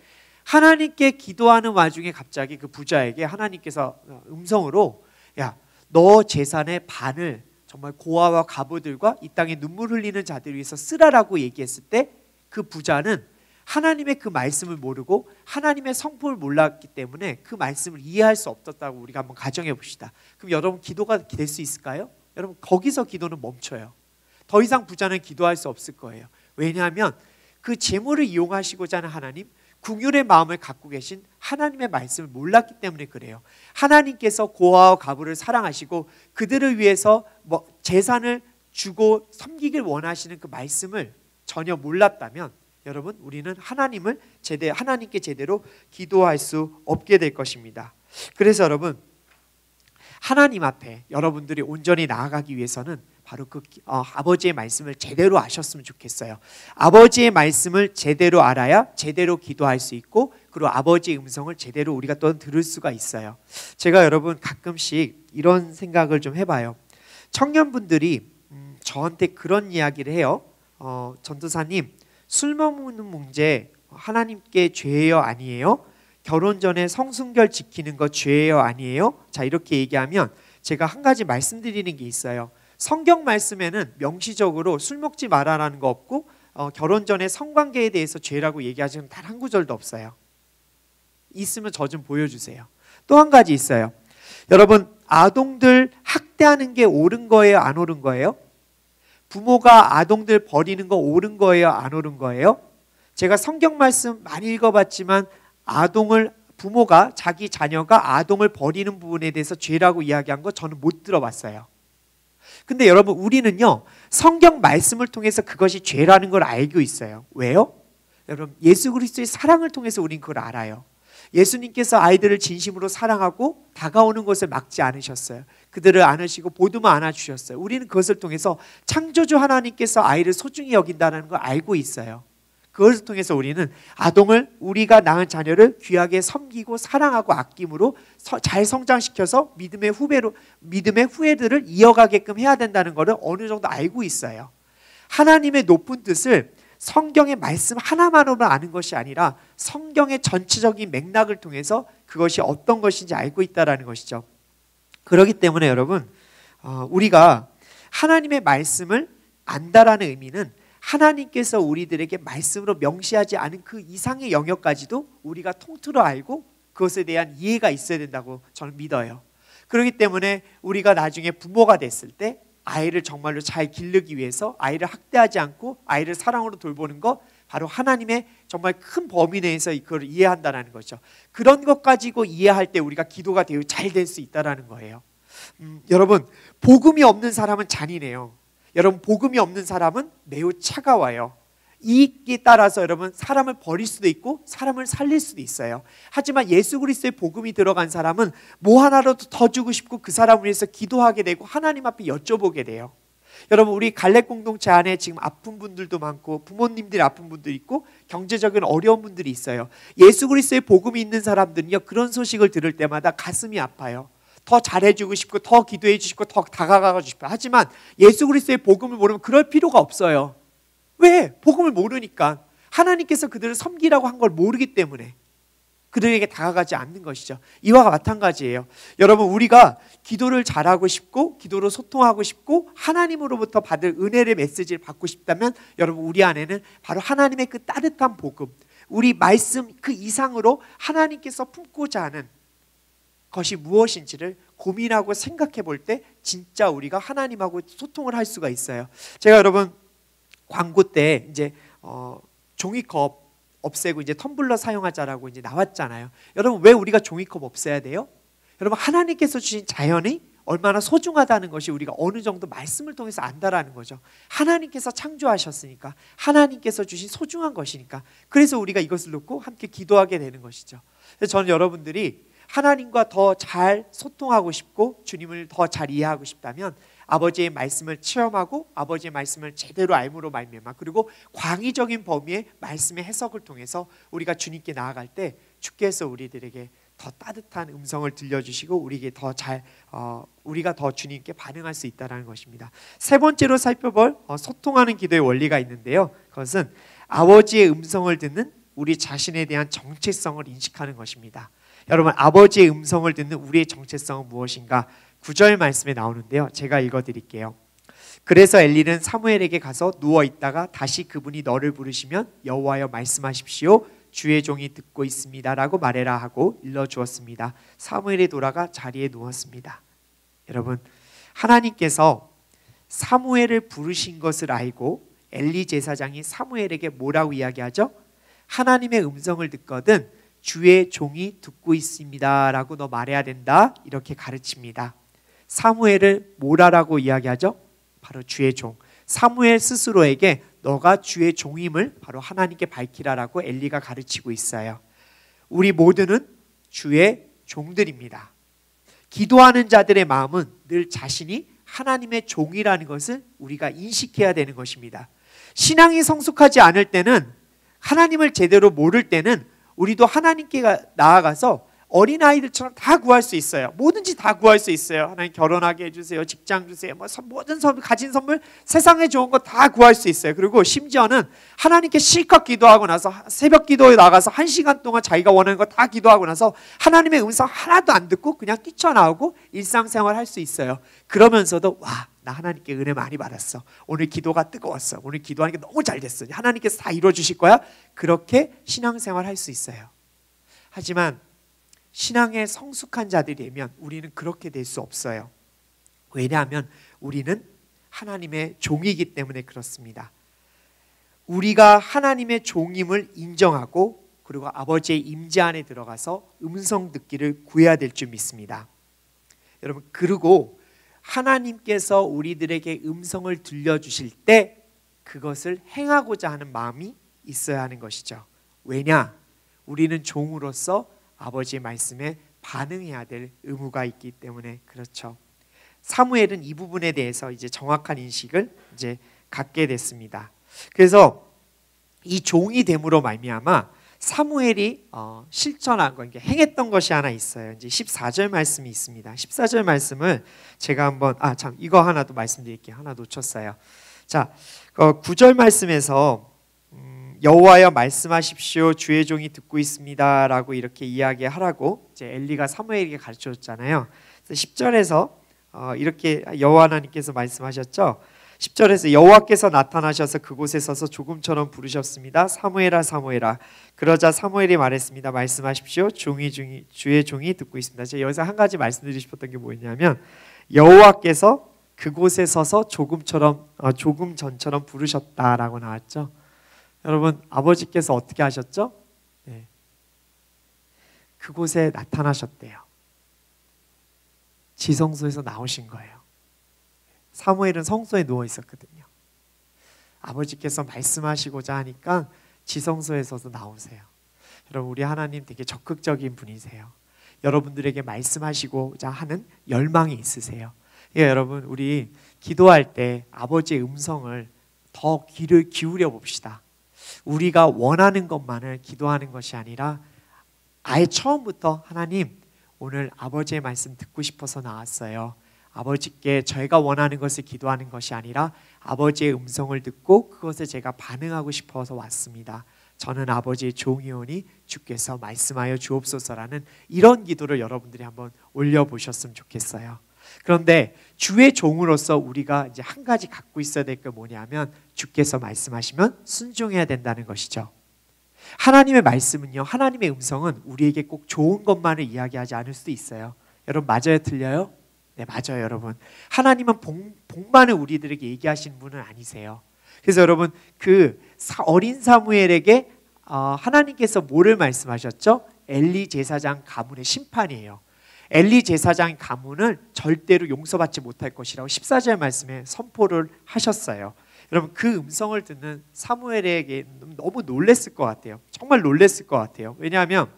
하나님께 기도하는 와중에 갑자기 그 부자에게 하나님께서 음성으로 야, 너 재산의 반을 정말 고아와 과부들과 이 땅에 눈물 흘리는 자들 위해서 쓰라라고 얘기했을 때 그 부자는 하나님의 그 말씀을 모르고 하나님의 성품을 몰랐기 때문에 그 말씀을 이해할 수 없었다고 우리가 한번 가정해 봅시다. 그럼 여러분 기도가 될 수 있을까요? 여러분 거기서 기도는 멈춰요. 더 이상 부자는 기도할 수 없을 거예요. 왜냐하면 그 재물을 이용하시고자 하는 하나님, 긍휼의 마음을 갖고 계신 하나님의 말씀을 몰랐기 때문에 그래요. 하나님께서 고아와 과부를 사랑하시고 그들을 위해서 재산을 주고 섬기길 원하시는 그 말씀을 전혀 몰랐다면 여러분 우리는 하나님께 제대로 기도할 수 없게 될 것입니다. 그래서 여러분 하나님 앞에 여러분들이 온전히 나아가기 위해서는 바로 그 아버지의 말씀을 제대로 아셨으면 좋겠어요. 아버지의 말씀을 제대로 알아야 제대로 기도할 수 있고 그리고 아버지의 음성을 제대로 우리가 또 들을 수가 있어요. 제가 여러분 가끔씩 이런 생각을 좀 해봐요. 청년분들이 저한테 그런 이야기를 해요. 전도사님, 술 먹는 문제 하나님께 죄예요 아니에요? 결혼 전에 성순결 지키는 거 죄예요 아니에요? 자, 이렇게 얘기하면 제가 한 가지 말씀드리는 게 있어요. 성경 말씀에는 명시적으로 술 먹지 말아라는 거 없고 결혼 전에 성관계에 대해서 죄라고 얘기하시는 단 한 구절도 없어요. 있으면 저 좀 보여주세요. 또 한 가지 있어요. 여러분, 아동들 학대하는 게 옳은 거예요? 안 옳은 거예요? 부모가 아동들 버리는 거 옳은 거예요? 안 옳은 거예요? 제가 성경 말씀 많이 읽어봤지만 부모가 자기 자녀가 아동을 버리는 부분에 대해서 죄라고 이야기한 거 저는 못 들어봤어요. 근데 여러분, 우리는요 성경 말씀을 통해서 그것이 죄라는 걸 알고 있어요. 왜요? 여러분, 예수 그리스도의 사랑을 통해서 우린 그걸 알아요. 예수님께서 아이들을 진심으로 사랑하고 다가오는 것을 막지 않으셨어요. 그들을 안으시고 보듬어 안아주셨어요. 우리는 그것을 통해서 창조주 하나님께서 아이를 소중히 여긴다는 걸 알고 있어요. 그것을 통해서 우리는 아동을, 우리가 낳은 자녀를 귀하게 섬기고 사랑하고 아낌으로 잘 성장시켜서 믿음의 후예들을 이어가게끔 해야 된다는 것을 어느 정도 알고 있어요. 하나님의 높은 뜻을 성경의 말씀 하나만으로만 아는 것이 아니라 성경의 전체적인 맥락을 통해서 그것이 어떤 것인지 알고 있다는 것이죠. 그렇기 때문에 여러분, 우리가 하나님의 말씀을 안다라는 의미는 하나님께서 우리들에게 말씀으로 명시하지 않은 그 이상의 영역까지도 우리가 통틀어 알고 그것에 대한 이해가 있어야 된다고 저는 믿어요. 그렇기 때문에 우리가 나중에 부모가 됐을 때 아이를 정말로 잘 기르기 위해서 아이를 학대하지 않고 아이를 사랑으로 돌보는 것, 바로 하나님의 정말 큰 범위 내에서 그걸 이해한다는 거죠. 그런 것 가지고 이해할 때 우리가 기도가 되어 잘 될 수 있다는 거예요. 여러분, 복음이 없는 사람은 잔인해요. 여러분, 복음이 없는 사람은 매우 차가워요. 이익에 따라서 여러분, 사람을 버릴 수도 있고 사람을 살릴 수도 있어요. 하지만 예수 그리스도의 복음이 들어간 사람은 뭐 하나라도 더 주고 싶고 그 사람을 위해서 기도하게 되고 하나님 앞에 여쭤보게 돼요. 여러분, 우리 갈렙 공동체 안에 지금 아픈 분들도 많고 부모님들이 아픈 분들이 있고 경제적인 어려운 분들이 있어요. 예수 그리스도의 복음이 있는 사람들은요, 그런 소식을 들을 때마다 가슴이 아파요. 더 잘해주고 싶고 더 기도해 주시고 더 다가가고 싶어요. 하지만 예수 그리스도의 복음을 모르면 그럴 필요가 없어요. 왜? 복음을 모르니까. 하나님께서 그들을 섬기라고 한 걸 모르기 때문에 그들에게 다가가지 않는 것이죠. 이와 마찬가지예요. 여러분, 우리가 기도를 잘하고 싶고 기도로 소통하고 싶고 하나님으로부터 받을 은혜의 메시지를 받고 싶다면 여러분, 우리 안에는 바로 하나님의 그 따뜻한 복음, 우리 말씀 그 이상으로 하나님께서 품고자 하는 것이 무엇인지를 고민하고 생각해 볼 때 진짜 우리가 하나님하고 소통을 할 수가 있어요. 제가 여러분, 광고 때 이제 종이컵 없애고 이제 텀블러 사용하자라고 이제 나왔잖아요. 여러분, 왜 우리가 종이컵 없애야 돼요? 여러분, 하나님께서 주신 자연이 얼마나 소중하다는 것이 우리가 어느 정도 말씀을 통해서 안다라는 거죠. 하나님께서 창조하셨으니까, 하나님께서 주신 소중한 것이니까. 그래서 우리가 이것을 놓고 함께 기도하게 되는 것이죠. 그래서 저는 여러분들이 하나님과 더 잘 소통하고 싶고 주님을 더 잘 이해하고 싶다면 아버지의 말씀을 체험하고 아버지의 말씀을 제대로 알므로 말미암아, 그리고 광의적인 범위의 말씀의 해석을 통해서 우리가 주님께 나아갈 때 주께서 우리들에게 더 따뜻한 음성을 들려주시고 우리가 더 주님께 반응할 수 있다는 것입니다. 세 번째로 살펴볼 소통하는 기도의 원리가 있는데요. 그것은 아버지의 음성을 듣는 우리 자신에 대한 정체성을 인식하는 것입니다. 여러분, 아버지의 음성을 듣는 우리의 정체성은 무엇인가? 9절 말씀에 나오는데요. 제가 읽어드릴게요. 그래서 엘리는 사무엘에게 가서 누워있다가 다시 그분이 너를 부르시면 여호와여 말씀하십시오. 주의 종이 듣고 있습니다 라고 말해라 하고 일러주었습니다. 사무엘이 돌아가 자리에 누웠습니다. 여러분, 하나님께서 사무엘을 부르신 것을 알고 엘리 제사장이 사무엘에게 뭐라고 이야기하죠? 하나님의 음성을 듣거든 주의 종이 듣고 있습니다 라고 너 말해야 된다, 이렇게 가르칩니다. 사무엘을 뭐라고 이야기하죠? 바로 주의 종. 사무엘 스스로에게 너가 주의 종임을 바로 하나님께 밝히라라고 엘리가 가르치고 있어요. 우리 모두는 주의 종들입니다. 기도하는 자들의 마음은 늘 자신이 하나님의 종이라는 것을 우리가 인식해야 되는 것입니다. 신앙이 성숙하지 않을 때는, 하나님을 제대로 모를 때는 우리도 하나님께 나아가서 어린아이들처럼 다 구할 수 있어요. 뭐든지 다 구할 수 있어요. 하나님 결혼하게 해주세요. 직장 주세요. 모든 선물, 가진 선물, 세상에 좋은 거 다 구할 수 있어요. 그리고 심지어는 하나님께 실컷 기도하고 나서 새벽 기도에 나가서 1시간 동안 자기가 원하는 거 다 기도하고 나서 하나님의 음성 하나도 안 듣고 그냥 뛰쳐나오고 일상생활 할 수 있어요. 그러면서도 와, 나 하나님께 은혜 많이 받았어. 오늘 기도가 뜨거웠어. 오늘 기도하니까 너무 잘 됐어. 하나님께서 다 이루어 주실 거야. 그렇게 신앙생활 할 수 있어요. 하지만 신앙에 성숙한 자들이면 우리는 그렇게 될 수 없어요. 왜냐하면 우리는 하나님의 종이기 때문에 그렇습니다. 우리가 하나님의 종임을 인정하고 그리고 아버지의 임재 안에 들어가서 음성 듣기를 구해야 될 줄 믿습니다. 여러분, 그리고 하나님께서 우리들에게 음성을 들려주실 때 그것을 행하고자 하는 마음이 있어야 하는 것이죠. 왜냐? 우리는 종으로서 아버지의 말씀에 반응해야 될 의무가 있기 때문에 그렇죠. 사무엘은 이 부분에 대해서 이제 정확한 인식을 이제 갖게 됐습니다. 그래서 이 종이 됨으로 말미암아 사무엘이 실천한 거, 행했던 것이 하나 있어요. 이제 14절 말씀이 있습니다. 14절 말씀을 제가 한번 이거 하나 또 말씀드릴게요. 하나 놓쳤어요. 자, 9절 말씀에서 여호와여 말씀하십시오. 주의 종이 듣고 있습니다라고 이렇게 이야기하라고 이제 엘리가 사무엘에게 가르쳐줬잖아요. 그래서 10절에서 이렇게 여호와 하나님께서 말씀하셨죠. 10절에서 여호와께서 나타나셔서 그곳에 서서 조금처럼 부르셨습니다. 사무엘아 사무엘아. 그러자 사무엘이 말했습니다. 말씀하십시오. 주의 종이 듣고 있습니다. 제가 여기서 한 가지 말씀드리고 싶었던 게 뭐였냐면 여호와께서 그곳에 서서 조금 전처럼 부르셨다라고 나왔죠. 여러분, 아버지께서 어떻게 하셨죠? 네. 그곳에 나타나셨대요. 지성소에서 나오신 거예요. 사무엘은 성소에 누워 있었거든요. 아버지께서 말씀하시고자 하니까 지성소에서도 나오세요. 여러분, 우리 하나님 되게 적극적인 분이세요. 여러분들에게 말씀하시고자 하는 열망이 있으세요. 여러분, 우리 기도할 때 아버지의 음성을 더 귀를 기울여 봅시다. 우리가 원하는 것만을 기도하는 것이 아니라 아예 처음부터 하나님, 오늘 아버지의 말씀 듣고 싶어서 나왔어요. 아버지께 저희가 원하는 것을 기도하는 것이 아니라 아버지의 음성을 듣고 그것에 제가 반응하고 싶어서 왔습니다. 저는 아버지의 종이오니 주께서 말씀하여 주옵소서라는 이런 기도를 여러분들이 한번 올려보셨으면 좋겠어요. 그런데 주의 종으로서 우리가 이제 한 가지 갖고 있어야 될 게 뭐냐면 주께서 말씀하시면 순종해야 된다는 것이죠. 하나님의 말씀은요, 하나님의 음성은 우리에게 꼭 좋은 것만을 이야기하지 않을 수도 있어요. 여러분, 맞아요, 틀려요? 네, 맞아요, 여러분. 하나님은 복만을 우리들에게 얘기하시는 분은 아니세요. 그래서 여러분, 그 어린 사무엘에게 하나님께서 뭐를 말씀하셨죠? 엘리 제사장 가문의 심판이에요. 엘리 제사장 가문을 절대로 용서받지 못할 것이라고 14절 말씀에 선포를 하셨어요. 여러분, 그 음성을 듣는 사무엘에게 너무 놀랬을 것 같아요. 정말 놀랬을 것 같아요. 왜냐하면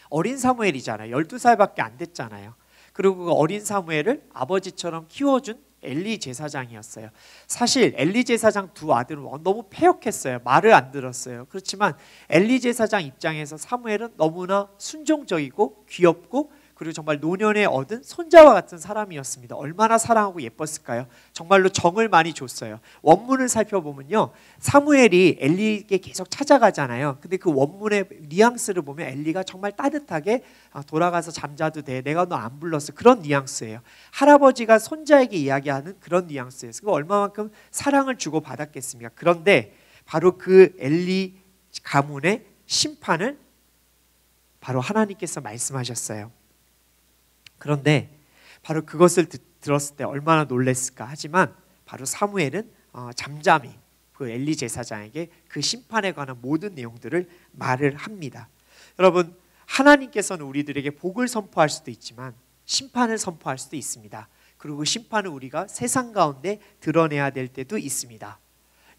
어린 사무엘이잖아요. 12살밖에 안 됐잖아요. 그리고 그 어린 사무엘을 아버지처럼 키워준 엘리 제사장이었어요. 사실 엘리 제사장 두 아들은 너무 패역했어요. 말을 안 들었어요. 그렇지만 엘리 제사장 입장에서 사무엘은 너무나 순종적이고 귀엽고 그리고 정말 노년에 얻은 손자와 같은 사람이었습니다. 얼마나 사랑하고 예뻤을까요? 정말로 정을 많이 줬어요. 원문을 살펴보면요, 사무엘이 엘리에게 계속 찾아가잖아요. 근데 그 원문의 뉘앙스를 보면 엘리가 정말 따뜻하게 돌아가서 잠자도 돼, 내가 너 안 불렀어, 그런 뉘앙스예요. 할아버지가 손자에게 이야기하는 그런 뉘앙스예요. 그 얼마만큼 사랑을 주고 받았겠습니까? 그런데 바로 그 엘리 가문의 심판을 바로 하나님께서 말씀하셨어요. 그런데 바로 그것을 들었을 때 얼마나 놀랐을까. 하지만 바로 사무엘은 잠잠히 그 엘리 제사장에게 그 심판에 관한 모든 내용들을 말을 합니다. 여러분, 하나님께서는 우리들에게 복을 선포할 수도 있지만 심판을 선포할 수도 있습니다. 그리고 심판을 우리가 세상 가운데 드러내야 될 때도 있습니다.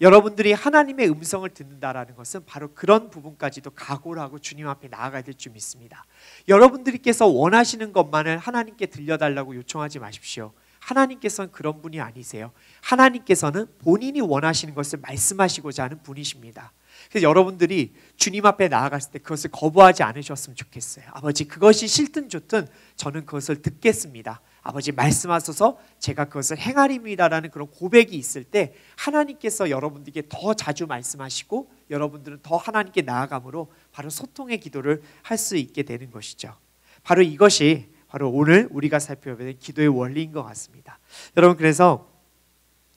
여러분들이 하나님의 음성을 듣는다라는 것은 바로 그런 부분까지도 각오를 하고 주님 앞에 나아가야 될 줄 믿습니다. 여러분들께서 원하시는 것만을 하나님께 들려달라고 요청하지 마십시오. 하나님께서는 그런 분이 아니세요. 하나님께서는 본인이 원하시는 것을 말씀하시고자 하는 분이십니다. 그래서 여러분들이 주님 앞에 나아갔을 때 그것을 거부하지 않으셨으면 좋겠어요. 아버지, 그것이 싫든 좋든 저는 그것을 듣겠습니다. 아버지, 말씀하소서 제가 그것을 행하리입니다라는 그런 고백이 있을 때 하나님께서 여러분들에게 더 자주 말씀하시고 여러분들은 더 하나님께 나아감으로 바로 소통의 기도를 할 수 있게 되는 것이죠. 바로 이것이 바로 오늘 우리가 살펴야 될 기도의 원리인 것 같습니다. 여러분, 그래서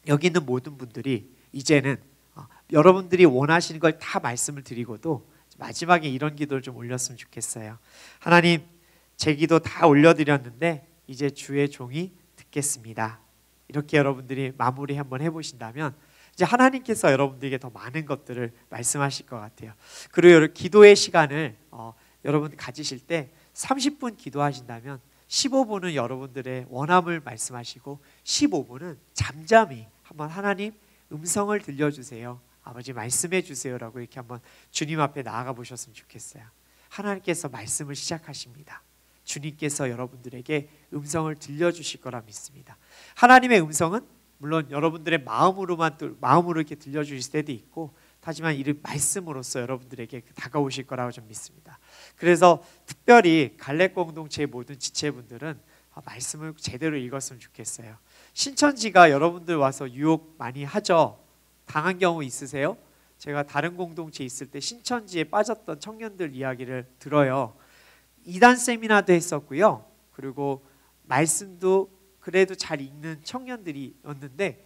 여기 있는 모든 분들이 이제는 여러분들이 원하시는 걸 다 말씀을 드리고도 마지막에 이런 기도를 좀 올렸으면 좋겠어요. 하나님, 제 기도 다 올려드렸는데 이제 주의 종이 듣겠습니다. 이렇게 여러분들이 마무리 한번 해보신다면 이제 하나님께서 여러분들에게 더 많은 것들을 말씀하실 것 같아요. 그리고 기도의 시간을 여러분 가지실 때 30분 기도하신다면 15분은 여러분들의 원함을 말씀하시고 15분은 잠잠히 한번 하나님 음성을 들려주세요. 아버지 말씀해 주세요라고 이렇게 한번 주님 앞에 나아가 보셨으면 좋겠어요. 하나님께서 말씀을 시작하십니다. 주님께서 여러분들에게 음성을 들려주실 거라 믿습니다. 하나님의 음성은 물론 여러분들의 마음으로 이렇게 들려주실 때도 있고, 하지만 이 말씀으로써 여러분들에게 다가오실 거라고 좀 믿습니다. 그래서 특별히 갈렙 공동체의 모든 지체분들은 말씀을 제대로 읽었으면 좋겠어요. 신천지가 여러분들 와서 유혹 많이 하죠. 당한 경우 있으세요? 제가 다른 공동체 있을 때 신천지에 빠졌던 청년들 이야기를 들어요. 이단 세미나도 했었고요. 그리고 말씀도 그래도 잘 읽는 청년들이었는데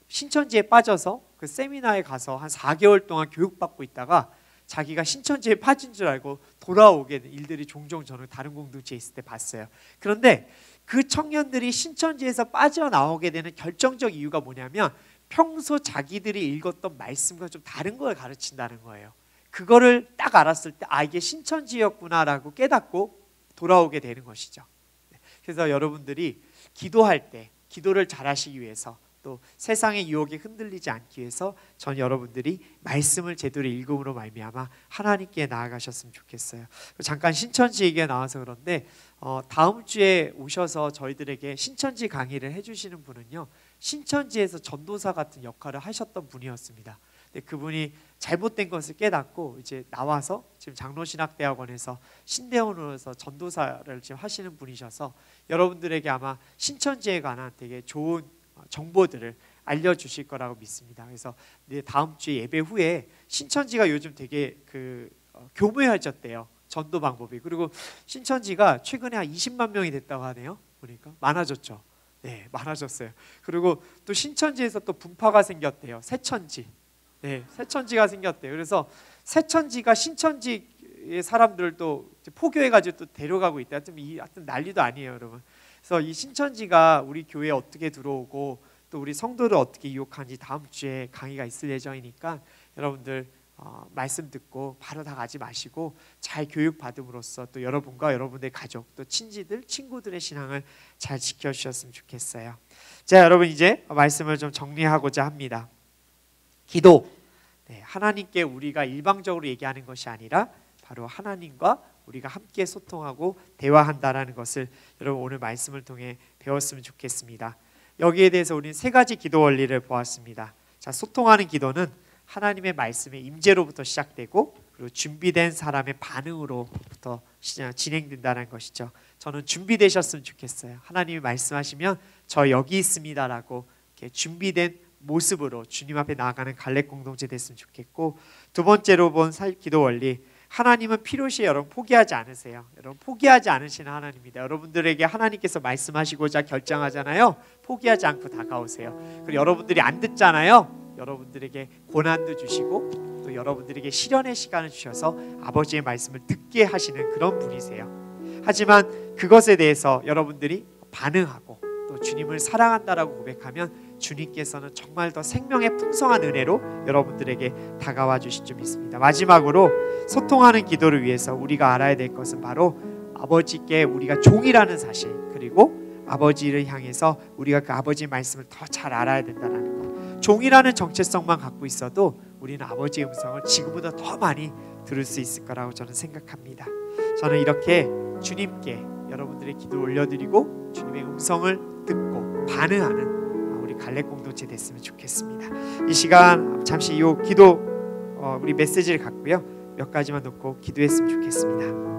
신천지에 빠져서 그 세미나에 가서 한 4개월 동안 교육받고 있다가 자기가 신천지에 빠진 줄 알고 돌아오게 된 일들이 종종 저는 다른 공동체에 있을 때 봤어요. 그런데 그 청년들이 신천지에서 빠져나오게 되는 결정적 이유가 뭐냐면 평소 자기들이 읽었던 말씀과 좀 다른 걸 가르친다는 거예요. 그거를 딱 알았을 때 이게 신천지였구나라고 깨닫고 돌아오게 되는 것이죠. 그래서 여러분들이 기도할 때 기도를 잘하시기 위해서 또 세상의 유혹에 흔들리지 않기 위해서 전 여러분들이 말씀을 제대로 읽음으로 말미암아 하나님께 나아가셨으면 좋겠어요. 잠깐 신천지 얘기가 나와서 그런데 다음 주에 오셔서 저희들에게 신천지 강의를 해주시는 분은요, 신천지에서 전도사 같은 역할을 하셨던 분이었습니다. 근데 그분이 잘못된 것을 깨닫고 이제 나와서 지금 장로신학대학원에서 신대원으로서 전도사를 지금 하시는 분이셔서 여러분들에게 아마 신천지에 관한 되게 좋은 정보들을 알려주실 거라고 믿습니다. 그래서 다음 주 예배 후에 신천지가 요즘 되게 교묘해졌대요. 전도 방법이. 그리고 신천지가 최근에 한 20만 명이 됐다고 하네요. 보니까 많아졌죠. 네, 많아졌어요. 그리고 또 신천지에서 또 분파가 생겼대요. 새천지. 네, 새천지가 생겼대요. 그래서 새천지가 신천지의 사람들을 또 포교해가지고 또 데려가고 있다. 하여튼 난리도 아니에요, 여러분. 그래서 이 신천지가 우리 교회에 어떻게 들어오고 또 우리 성도를 어떻게 유혹하는지 다음 주에 강의가 있을 예정이니까 여러분들 말씀 듣고 바로 다 가지 마시고 잘 교육받음으로써 또 여러분과 여러분의 가족 또 친구들의 신앙을 잘 지켜주셨으면 좋겠어요. 자, 여러분 이제 말씀을 좀 정리하고자 합니다. 기도, 하나님께 우리가 일방적으로 얘기하는 것이 아니라 바로 하나님과 우리가 함께 소통하고 대화한다라는 것을 여러분 오늘 말씀을 통해 배웠으면 좋겠습니다. 여기에 대해서 우리는 세 가지 기도 원리를 보았습니다. 자, 소통하는 기도는 하나님의 말씀의 임재로부터 시작되고 그리고 준비된 사람의 반응으로부터 진행된다는 것이죠. 저는 준비되셨으면 좋겠어요. 하나님이 말씀하시면 저 여기 있습니다라고 이렇게 준비된 모습으로 주님 앞에 나아가는 갈렙 공동체 됐으면 좋겠고, 두 번째로 본 기도 원리, 하나님은 필요시 여러분 포기하지 않으세요. 여러분 포기하지 않으시는 하나님입니다. 여러분들에게 하나님께서 말씀하시고자 결정하잖아요. 포기하지 않고 다가오세요. 그리고 여러분들이 안 듣잖아요. 여러분들에게 고난도 주시고 또 여러분들에게 실현의 시간을 주셔서 아버지의 말씀을 듣게 하시는 그런 분이세요. 하지만 그것에 대해서 여러분들이 반응하고 또 주님을 사랑한다라고 고백하면 주님께서는 정말 더 생명의 풍성한 은혜로 여러분들에게 다가와 주실 줄 믿습니다. 마지막으로 소통하는 기도를 위해서 우리가 알아야 될 것은 바로 아버지께 우리가 종이라는 사실, 그리고 아버지를 향해서 우리가 그 아버지의 말씀을 더 잘 알아야 된다는 것. 종이라는 정체성만 갖고 있어도 우리는 아버지의 음성을 지금보다 더 많이 들을 수 있을 거라고 저는 생각합니다. 저는 이렇게 주님께 여러분들의 기도를 올려드리고 주님의 음성을 듣고 반응하는 우리 갈렙 공동체 됐으면 좋겠습니다. 이 시간 잠시 이 기도 우리 메시지를 갖고요 몇 가지만 놓고 기도했으면 좋겠습니다.